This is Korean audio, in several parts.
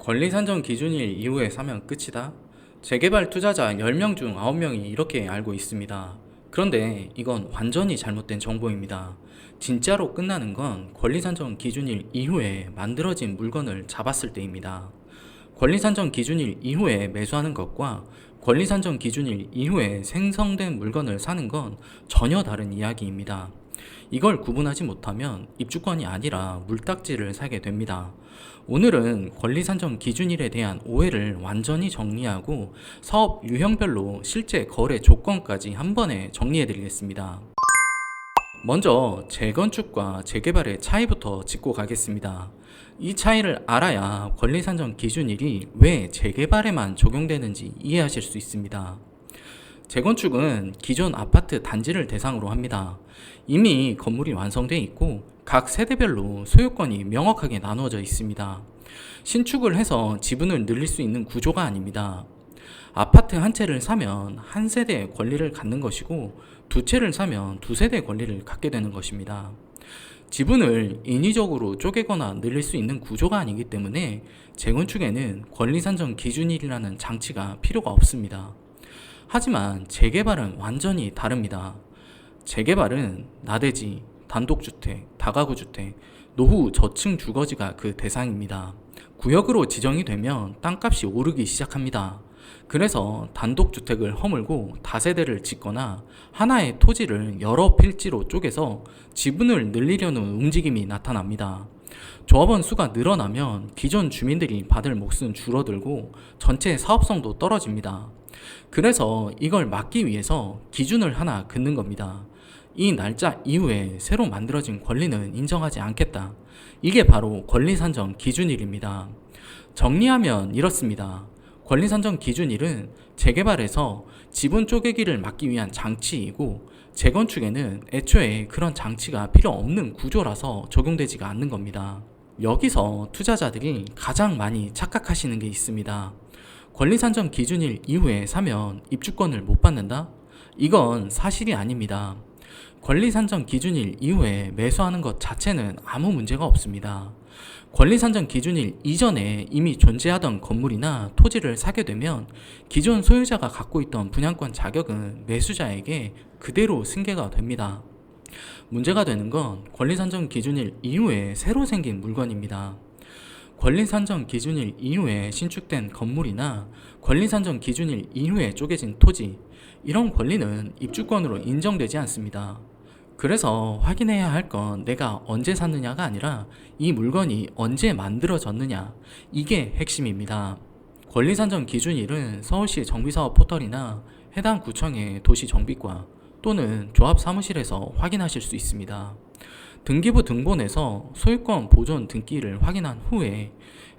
권리 산정 기준일 이후에 사면 끝이다? 재개발 투자자 10명 중 9명이 이렇게 알고 있습니다. 그런데 이건 완전히 잘못된 정보입니다. 진짜로 끝나는 건 권리 산정 기준일 이후에 만들어진 물건을 잡았을 때입니다. 권리 산정 기준일 이후에 매수하는 것과 권리 산정 기준일 이후에 생성된 물건을 사는 건 전혀 다른 이야기입니다. 이걸 구분하지 못하면 입주권이 아니라 물딱지를 사게 됩니다. 오늘은 권리 산정 기준일에 대한 오해를 완전히 정리하고 사업 유형별로 실제 거래 조건까지 한 번에 정리해 드리겠습니다. 먼저 재건축과 재개발의 차이부터 짚고 가겠습니다. 이 차이를 알아야 권리 산정 기준일이 왜 재개발에만 적용되는지 이해하실 수 있습니다. 재건축은 기존 아파트 단지를 대상으로 합니다. 이미 건물이 완성돼 있고 각 세대별로 소유권이 명확하게 나누어져 있습니다. 신축을 해서 지분을 늘릴 수 있는 구조가 아닙니다. 아파트 한 채를 사면 한 세대의 권리를 갖는 것이고 두 채를 사면 두 세대의 권리를 갖게 되는 것입니다. 지분을 인위적으로 쪼개거나 늘릴 수 있는 구조가 아니기 때문에 재건축에는 권리 산정 기준일이라는 장치가 필요가 없습니다. 하지만 재개발은 완전히 다릅니다. 재개발은 나대지, 단독주택, 다가구주택, 노후 저층 주거지가 그 대상입니다. 구역으로 지정이 되면 땅값이 오르기 시작합니다. 그래서 단독주택을 허물고 다세대를 짓거나 하나의 토지를 여러 필지로 쪼개서 지분을 늘리려는 움직임이 나타납니다. 조합원 수가 늘어나면 기존 주민들이 받을 몫은 줄어들고 전체 사업성도 떨어집니다. 그래서 이걸 막기 위해서 기준을 하나 긋는 겁니다. 이 날짜 이후에 새로 만들어진 권리는 인정하지 않겠다. 이게 바로 권리 산정 기준일입니다. 정리하면 이렇습니다. 권리 산정 기준일은 재개발에서 지분 쪼개기를 막기 위한 장치이고 재건축에는 애초에 그런 장치가 필요 없는 구조라서 적용되지가 않는 겁니다. 여기서 투자자들이 가장 많이 착각하시는 게 있습니다. 권리 산정 기준일 이후에 사면 입주권을 못 받는다? 이건 사실이 아닙니다. 권리 산정 기준일 이후에 매수하는 것 자체는 아무 문제가 없습니다. 권리 산정 기준일 이전에 이미 존재하던 건물이나 토지를 사게 되면 기존 소유자가 갖고 있던 분양권 자격은 매수자에게 그대로 승계가 됩니다. 문제가 되는 건 권리 산정 기준일 이후에 새로 생긴 물건입니다. 권리 산정 기준일 이후에 신축된 건물이나 권리 산정 기준일 이후에 쪼개진 토지, 이런 권리는 입주권으로 인정되지 않습니다. 그래서 확인해야 할 건 내가 언제 샀느냐가 아니라 이 물건이 언제 만들어졌느냐, 이게 핵심입니다. 권리 산정 기준일은 서울시 정비사업 포털이나 해당 구청의 도시정비과 또는 조합 사무실에서 확인하실 수 있습니다. 등기부 등본에서 소유권 보존 등기를 확인한 후에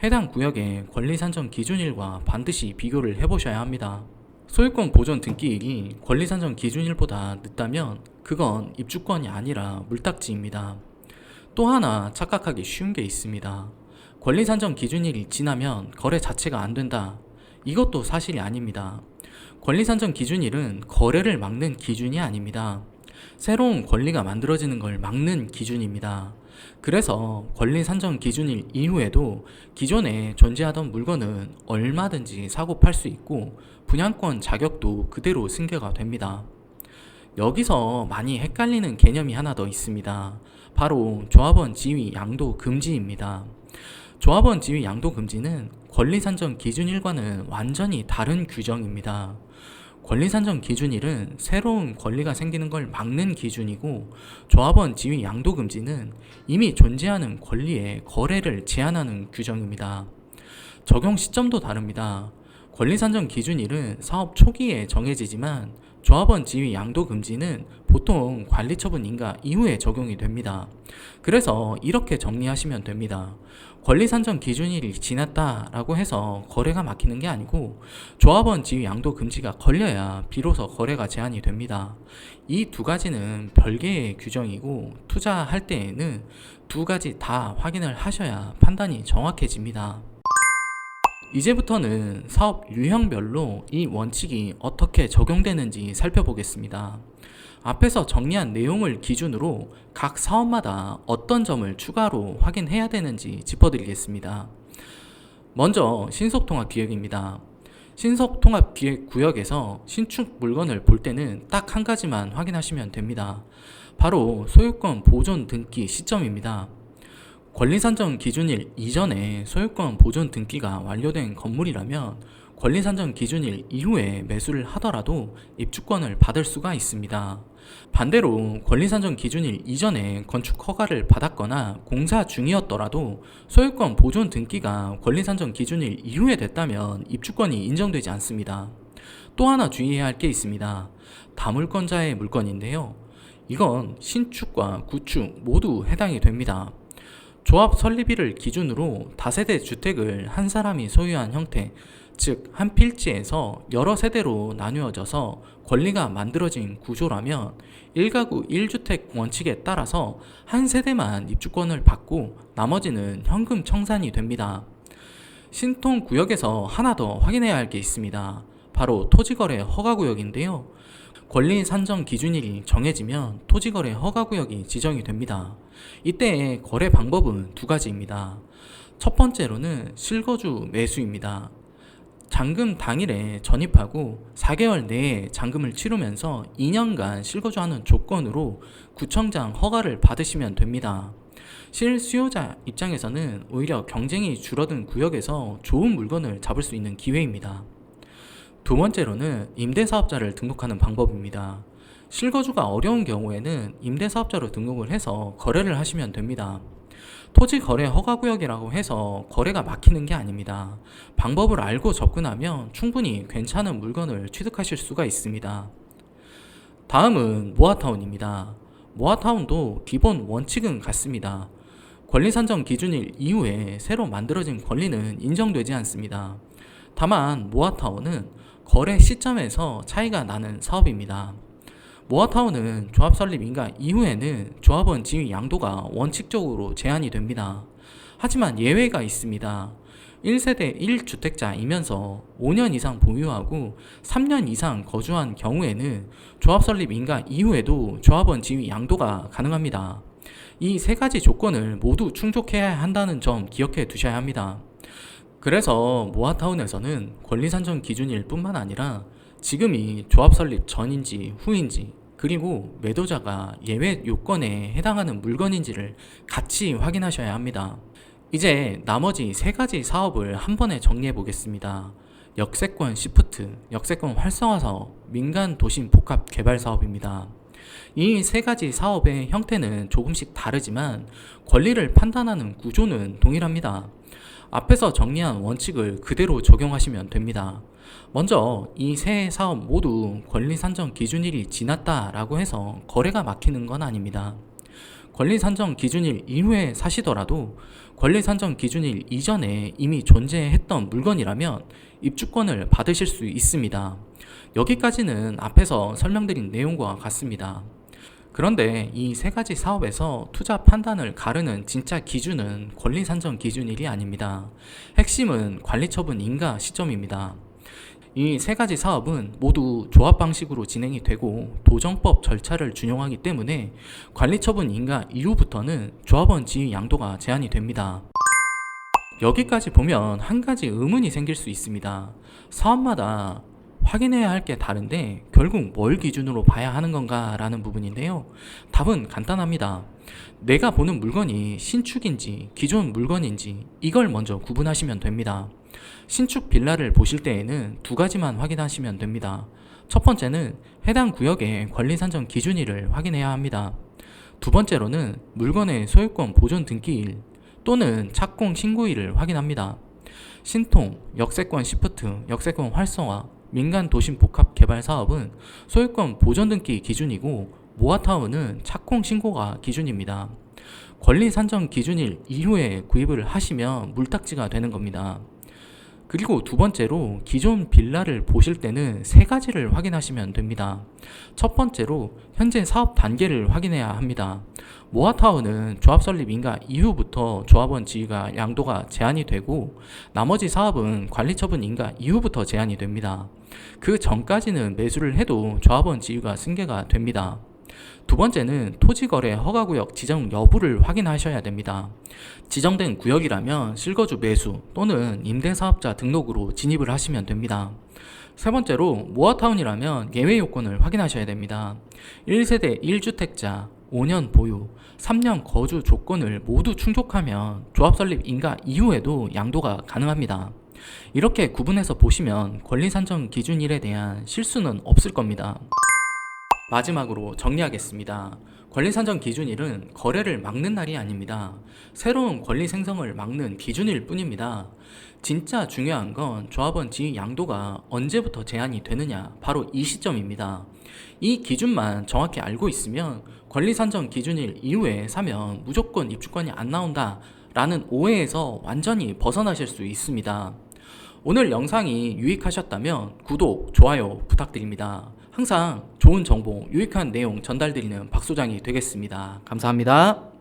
해당 구역의 권리 산정 기준일과 반드시 비교를 해보셔야 합니다. 소유권 보존 등기일이 권리 산정 기준일보다 늦다면 그건 입주권이 아니라 물딱지입니다. 또 하나 착각하기 쉬운 게 있습니다. 권리 산정 기준일이 지나면 거래 자체가 안 된다. 이것도 사실이 아닙니다. 권리 산정 기준일은 거래를 막는 기준이 아닙니다. 새로운 권리가 만들어지는 걸 막는 기준입니다. 그래서 권리 산정 기준일 이후에도 기존에 존재하던 물건은 얼마든지 사고 팔 수 있고 분양권 자격도 그대로 승계가 됩니다. 여기서 많이 헷갈리는 개념이 하나 더 있습니다. 바로 조합원 지위 양도 금지입니다. 조합원 지위 양도 금지는 권리 산정 기준일과는 완전히 다른 규정입니다. 권리 산정 기준일은 새로운 권리가 생기는 걸 막는 기준이고 조합원 지위 양도 금지는 이미 존재하는 권리의 거래를 제한하는 규정입니다. 적용 시점도 다릅니다. 권리 산정 기준일은 사업 초기에 정해지지만 조합원 지위 양도 금지는 보통 관리처분 인가 이후에 적용이 됩니다. 그래서 이렇게 정리하시면 됩니다. 권리 산정 기준일이 지났다라고 해서 거래가 막히는 게 아니고 조합원 지위 양도 금지가 걸려야 비로소 거래가 제한이 됩니다. 이 두 가지는 별개의 규정이고 투자할 때에는 두 가지 다 확인을 하셔야 판단이 정확해집니다. 이제부터는 사업 유형별로 이 원칙이 어떻게 적용되는지 살펴보겠습니다. 앞에서 정리한 내용을 기준으로 각 사업마다 어떤 점을 추가로 확인해야 되는지 짚어드리겠습니다. 먼저 신속통합기획입니다. 신속통합기획구역에서 신축 물건을 볼 때는 딱 한 가지만 확인하시면 됩니다. 바로 소유권 보존 등기 시점입니다. 권리산정 기준일 이전에 소유권 보존 등기가 완료된 건물이라면 권리산정 기준일 이후에 매수를 하더라도 입주권을 받을 수가 있습니다. 반대로 권리산정 기준일 이전에 건축 허가를 받았거나 공사 중이었더라도 소유권 보존 등기가 권리산정 기준일 이후에 됐다면 입주권이 인정되지 않습니다. 또 하나 주의해야 할 게 있습니다. 다물권자의 물건인데요. 이건 신축과 구축 모두 해당이 됩니다. 조합 설립일을 기준으로 다세대 주택을 한 사람이 소유한 형태, 즉 한 필지에서 여러 세대로 나누어져서 권리가 만들어진 구조라면 1가구 1주택 원칙에 따라서 한 세대만 입주권을 받고 나머지는 현금 청산이 됩니다. 신통구역에서 하나 더 확인해야 할 게 있습니다. 바로 토지거래 허가구역인데요. 권리 산정 기준일이 정해지면 토지거래 허가구역이 지정이 됩니다. 이때의 거래 방법은 두 가지입니다. 첫 번째로는 실거주 매수입니다. 잔금 당일에 전입하고 4개월 내에 잔금을 치르면서 2년간 실거주하는 조건으로 구청장 허가를 받으시면 됩니다. 실수요자 입장에서는 오히려 경쟁이 줄어든 구역에서 좋은 물건을 잡을 수 있는 기회입니다. 두 번째로는 임대사업자를 등록하는 방법입니다. 실거주가 어려운 경우에는 임대사업자로 등록을 해서 거래를 하시면 됩니다. 토지거래 허가구역이라고 해서 거래가 막히는 게 아닙니다. 방법을 알고 접근하면 충분히 괜찮은 물건을 취득하실 수가 있습니다. 다음은 모아타운입니다. 모아타운도 기본 원칙은 같습니다. 권리산정 기준일 이후에 새로 만들어진 권리는 인정되지 않습니다. 다만 모아타운은 거래 시점에서 차이가 나는 사업입니다. 모아타운은 조합 설립 인가 이후에는 조합원 지위 양도가 원칙적으로 제한이 됩니다. 하지만 예외가 있습니다. 1세대 1주택자이면서 5년 이상 보유하고 3년 이상 거주한 경우에는 조합 설립 인가 이후에도 조합원 지위 양도가 가능합니다. 이 세 가지 조건을 모두 충족해야 한다는 점 기억해 두셔야 합니다. 그래서 모아타운에서는 권리산정 기준일 뿐만 아니라 지금이 조합 설립 전인지 후인지 그리고 매도자가 예외 요건에 해당하는 물건인지를 같이 확인하셔야 합니다. 이제 나머지 세 가지 사업을 한 번에 정리해 보겠습니다. 역세권 시프트, 역세권 활성화 사업, 민간 도심 복합 개발 사업입니다. 이 세 가지 사업의 형태는 조금씩 다르지만 권리를 판단하는 구조는 동일합니다. 앞에서 정리한 원칙을 그대로 적용하시면 됩니다. 먼저 이 세 사업 모두 권리 산정 기준일이 지났다라고 해서 거래가 막히는 건 아닙니다. 권리 산정 기준일 이후에 사시더라도 권리 산정 기준일 이전에 이미 존재했던 물건이라면 입주권을 받으실 수 있습니다. 여기까지는 앞에서 설명드린 내용과 같습니다. 그런데 이 세 가지 사업에서 투자 판단을 가르는 진짜 기준은 권리 산정 기준일이 아닙니다. 핵심은 관리처분 인가 시점입니다. 이 세 가지 사업은 모두 조합 방식으로 진행이 되고 도정법 절차를 준용하기 때문에 관리처분 인가 이후부터는 조합원 지위 양도가 제한이 됩니다. 여기까지 보면 한 가지 의문이 생길 수 있습니다. 사업마다 확인해야 할 게 다른데 결국 뭘 기준으로 봐야 하는 건가 라는 부분인데요. 답은 간단합니다. 내가 보는 물건이 신축인지 기존 물건인지 이걸 먼저 구분하시면 됩니다. 신축 빌라를 보실 때에는 두 가지만 확인하시면 됩니다. 첫 번째는 해당 구역의 권리 산정 기준일을 확인해야 합니다. 두 번째로는 물건의 소유권 보존 등기일 또는 착공 신고일을 확인합니다. 신통, 역세권 시프트, 역세권 활성화, 민간 도심 복합 개발 사업은 소유권 보존 등기 기준이고 모아타운은 착공 신고가 기준입니다. 권리 산정 기준일 이후에 구입을 하시면 물딱지가 되는 겁니다. 그리고 두 번째로 기존 빌라를 보실 때는 세 가지를 확인하시면 됩니다. 첫 번째로 현재 사업 단계를 확인해야 합니다. 모아타운은 조합 설립 인가 이후부터 조합원 지위가 양도가 제한이 되고 나머지 사업은 관리처분 인가 이후부터 제한이 됩니다. 그 전까지는 매수를 해도 조합원 지위가 승계가 됩니다. 두 번째는 토지거래 허가구역 지정 여부를 확인하셔야 됩니다. 지정된 구역이라면 실거주 매수 또는 임대사업자 등록으로 진입을 하시면 됩니다. 세 번째로 모아타운이라면 예외 요건을 확인하셔야 됩니다. 1세대 1주택자, 5년 보유, 3년 거주 조건을 모두 충족하면 조합 설립 인가 이후에도 양도가 가능합니다. 이렇게 구분해서 보시면 권리 산정 기준일에 대한 실수는 없을 겁니다. 마지막으로 정리하겠습니다. 권리 산정 기준일은 거래를 막는 날이 아닙니다. 새로운 권리 생성을 막는 기준일 뿐입니다. 진짜 중요한 건 조합원 지위 양도가 언제부터 제한이 되느냐, 바로 이 시점입니다. 이 기준만 정확히 알고 있으면 권리 산정 기준일 이후에 사면 무조건 입주권이 안 나온다 라는 오해에서 완전히 벗어나실 수 있습니다. 오늘 영상이 유익하셨다면 구독, 좋아요 부탁드립니다. 항상 좋은 정보, 유익한 내용 전달드리는 박소장이 되겠습니다. 감사합니다.